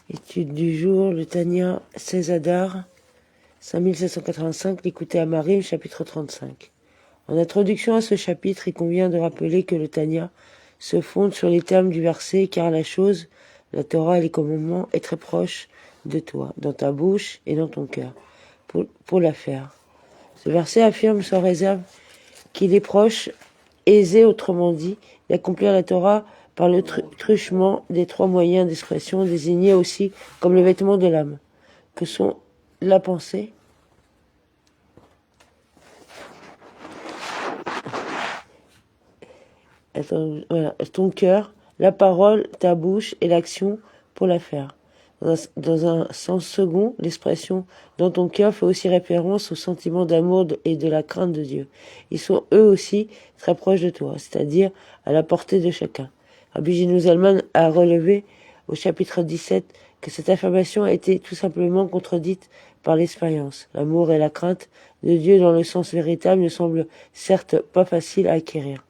Étude du jour, le Tanya, 16 Adar, 5785, l'écouter à Marim, chapitre 35. En introduction à ce chapitre, il convient de rappeler que le Tanya se fonde sur les termes du verset, car la chose, la Torah et les commandements, est très proche de toi, dans ta bouche et dans ton cœur, pour la faire. Ce verset affirme sans réserve qu'il est proche, aisé, autrement dit, d'accomplir la Torah par le truchement des trois moyens d'expression désignés aussi comme le vêtement de l'âme, que sont la pensée, ton cœur, la parole, ta bouche et l'action pour la faire. Dans un sens second, l'expression « dans ton cœur » fait aussi référence aux sentiments d'amour et de la crainte de Dieu. Ils sont eux aussi très proches de toi, c'est-à-dire à la portée de chacun. Rabbi Gino Zalman a relevé au chapitre 17 que cette affirmation a été tout simplement contredite par l'expérience. L'amour et la crainte de Dieu dans le sens véritable ne semblent certes pas faciles à acquérir.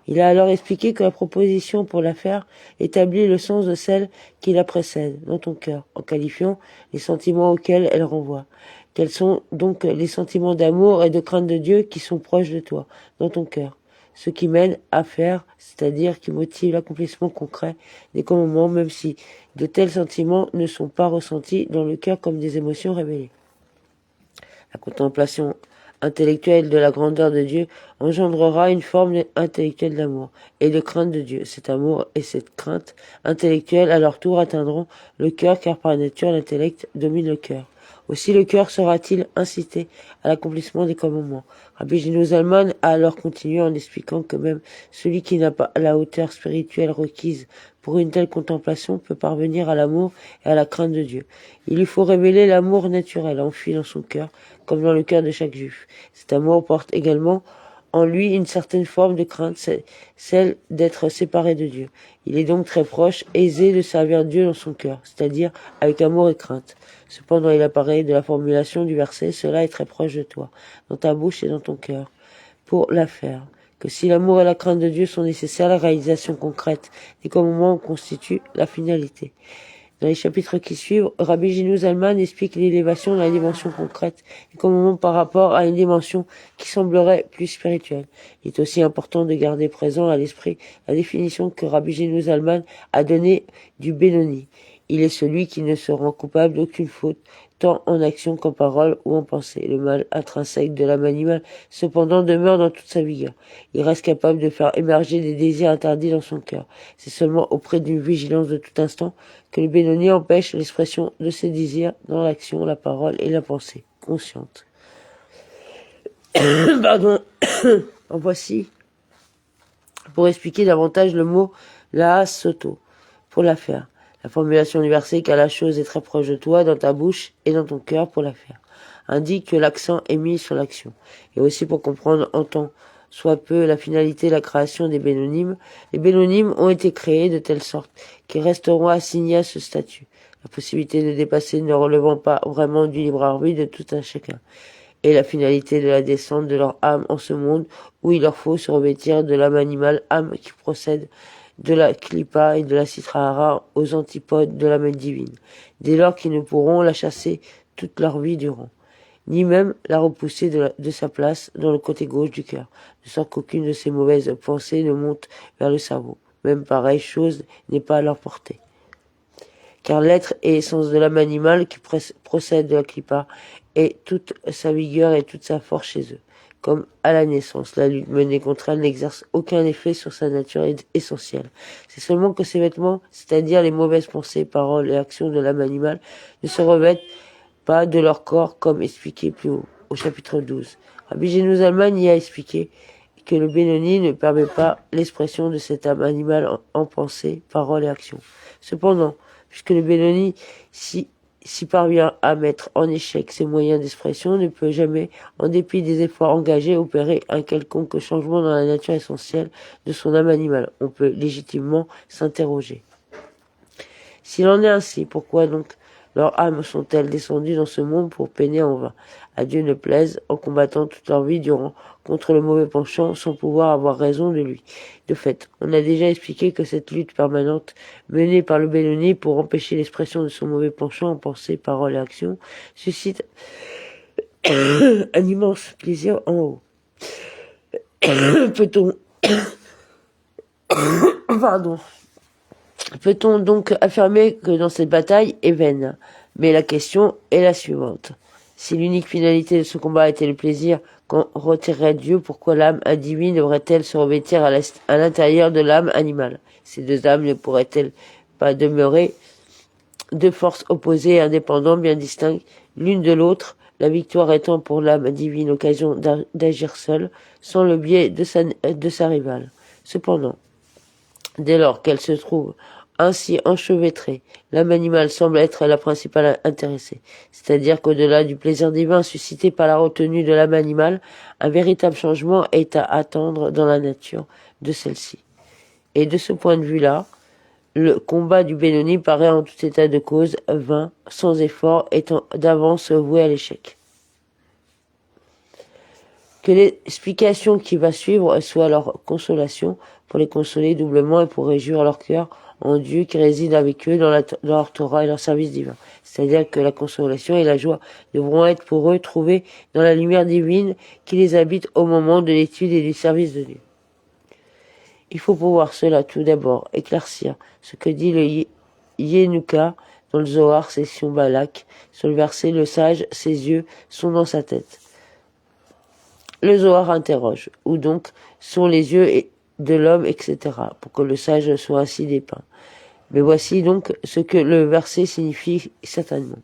Il a alors expliqué que la proposition pour la faire établit le sens de celle qui la précède, dans ton cœur, en qualifiant les sentiments auxquels elle renvoie. Quels sont donc les sentiments d'amour et de crainte de Dieu qui sont proches de toi, dans ton cœur? Ce qui mène à faire, c'est-à-dire qui motive l'accomplissement concret des commandements, même si de tels sentiments ne sont pas ressentis dans le cœur comme des émotions révélées. La contemplation intellectuelle de la grandeur de Dieu engendrera une forme intellectuelle d'amour et de crainte de Dieu. Cet amour et cette crainte intellectuelle à leur tour atteindront le cœur, car par nature l'intellect domine le cœur. Aussi le cœur sera-t-il incité à l'accomplissement des commandements. Rabbi Gino Zalman a alors continué en expliquant que même celui qui n'a pas la hauteur spirituelle requise pour une telle contemplation peut parvenir à l'amour et à la crainte de Dieu. Il lui faut révéler l'amour naturel enfui dans son cœur, comme dans le cœur de chaque juif. Cet amour porte également en lui une certaine forme de crainte, celle d'être séparé de Dieu. Il est donc très proche, aisé de servir Dieu dans son cœur, c'est-à-dire avec amour et crainte. Cependant, il apparaît de la formulation du verset, cela est très proche de toi, dans ta bouche et dans ton cœur, pour la faire. Que si l'amour et la crainte de Dieu sont nécessaires, la réalisation concrète des commandements constitue la finalité. Dans les chapitres qui suivent, Rabbi Gino Zalman explique l'élévation de la dimension concrète des commandements par rapport à une dimension qui semblerait plus spirituelle. Il est aussi important de garder présent à l'esprit la définition que Rabbi Gino Zalman a donnée du Benoni. Il est celui qui ne se rend coupable d'aucune faute, tant en action qu'en parole ou en pensée. Le mal intrinsèque de l'âme animale, cependant, demeure dans toute sa vigueur. Il reste capable de faire émerger des désirs interdits dans son cœur. C'est seulement auprès d'une vigilance de tout instant que le Benoni empêche l'expression de ses désirs dans l'action, la parole et la pensée consciente. Pardon. En voici, pour expliquer davantage le mot la soto, pour la faire. La formulation du verset, car la chose est très proche de toi, dans ta bouche et dans ton cœur pour la faire, indique que l'accent est mis sur l'action. Et aussi pour comprendre en tant soit peu la finalité de la création des bénonymes, les bénonymes ont été créés de telle sorte qu'ils resteront assignés à ce statut, la possibilité de dépasser ne relevant pas vraiment du libre arbitre de tout un chacun, et la finalité de la descente de leur âme en ce monde où il leur faut se revêtir de l'âme animale, âme qui procède de la clipa et de la citrahara aux antipodes de la main divine, dès lors qu'ils ne pourront la chasser toute leur vie durant, ni même la repousser de sa place dans le côté gauche du cœur, de sorte qu'aucune de ces mauvaises pensées ne monte vers le cerveau. Même pareille chose n'est pas à leur portée. Car l'être est l'essence de l'âme animale qui procède de la clipa, et toute sa vigueur et toute sa force chez eux. Comme à la naissance, la lutte menée contre elle n'exerce aucun effet sur sa nature essentielle. C'est seulement que ces vêtements, c'est-à-dire les mauvaises pensées, paroles et actions de l'âme animale, ne se revêtent pas de leur corps, comme expliqué plus haut, au chapitre 12. Rabbi Gino Zalman y a expliqué que le Benoni ne permet pas l'expression de cette âme animale en pensée, parole et action. Cependant, puisque le Benoni s'y parvient à mettre en échec ses moyens d'expression, ne peut jamais, en dépit des efforts engagés, opérer un quelconque changement dans la nature essentielle de son âme animale. On peut légitimement s'interroger. S'il en est ainsi, pourquoi donc Leurs âmes sont-elles descendues dans ce monde pour peiner en vain? À Dieu ne plaise, en combattant toute leur vie durant contre le mauvais penchant, sans pouvoir avoir raison de lui. De fait, on a déjà expliqué que cette lutte permanente menée par le Benoni pour empêcher l'expression de son mauvais penchant en pensée, parole et action suscite un immense plaisir en haut. Peut-on Peut-on donc affirmer que dans cette bataille est vaine? Mais la question est la suivante. Si l'unique finalité de ce combat était le plaisir qu'en retirerait Dieu, pourquoi l'âme divine devrait-elle se revêtir à l'intérieur de l'âme animale? Ces deux âmes ne pourraient-elles pas demeurer deux forces opposées et indépendantes, bien distinctes l'une de l'autre, la victoire étant pour l'âme divine l'occasion d'agir seule, sans le biais de sa rivale. Cependant, dès lors qu'elle se trouve ainsi enchevêtrée, l'âme animale semble être la principale intéressée. C'est-à-dire qu'au-delà du plaisir divin suscité par la retenue de l'âme animale, un véritable changement est à attendre dans la nature de celle-ci. Et de ce point de vue-là, le combat du Benoni paraît en tout état de cause vain, sans effort, étant d'avance voué à l'échec. Que l'explication qui va suivre soit leur consolation, pour les consoler doublement et pour réjouir leur cœur en Dieu qui réside avec eux dans leur Torah et leur service divin. C'est-à-dire que la consolation et la joie devront être pour eux trouvées dans la lumière divine qui les habite au moment de l'étude et du service de Dieu. Il faut pouvoir cela tout d'abord éclaircir ce que dit le Yenuka dans le Zohar, section Balak, sur le verset « Le sage, ses yeux sont dans sa tête ». Le Zohar interroge, où donc sont les yeux de l'homme, etc., pour que le sage soit ainsi dépeint. Mais voici donc ce que le verset signifie certainement.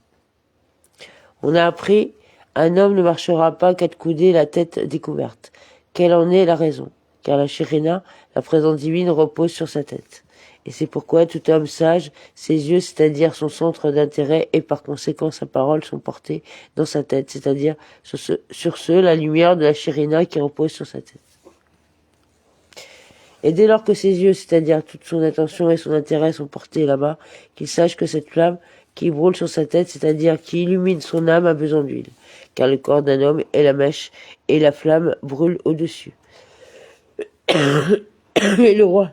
On a appris, un homme ne marchera pas qu'à coudées la tête découverte. Quelle en est la raison? Car la Shérina, la présence divine, repose sur sa tête. Et c'est pourquoi tout homme sage, ses yeux, c'est-à-dire son centre d'intérêt, et par conséquent sa parole, sont portés dans sa tête, c'est-à-dire sur ceux, la lumière de la Shérina qui repose sur sa tête. Et dès lors que ses yeux, c'est-à-dire toute son attention et son intérêt sont portés là-bas, qu'il sache que cette flamme qui brûle sur sa tête, c'est-à-dire qui illumine son âme, a besoin d'huile. Car le corps d'un homme est la mèche, et la flamme brûle au-dessus. Et le roi...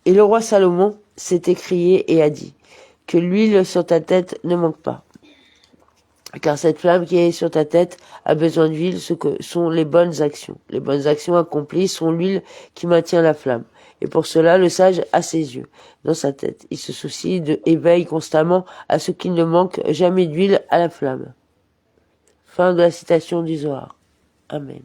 Et le roi Salomon s'est écrié et a dit que l'huile sur ta tête ne manque pas. Car cette flamme qui est sur ta tête a besoin d'huile, ce que sont les bonnes actions. Les bonnes actions accomplies sont l'huile qui maintient la flamme. Et pour cela, le sage a ses yeux dans sa tête. Il se soucie et veille constamment à ce qu'il ne manque jamais d'huile à la flamme. Fin de la citation du Zohar. Amen.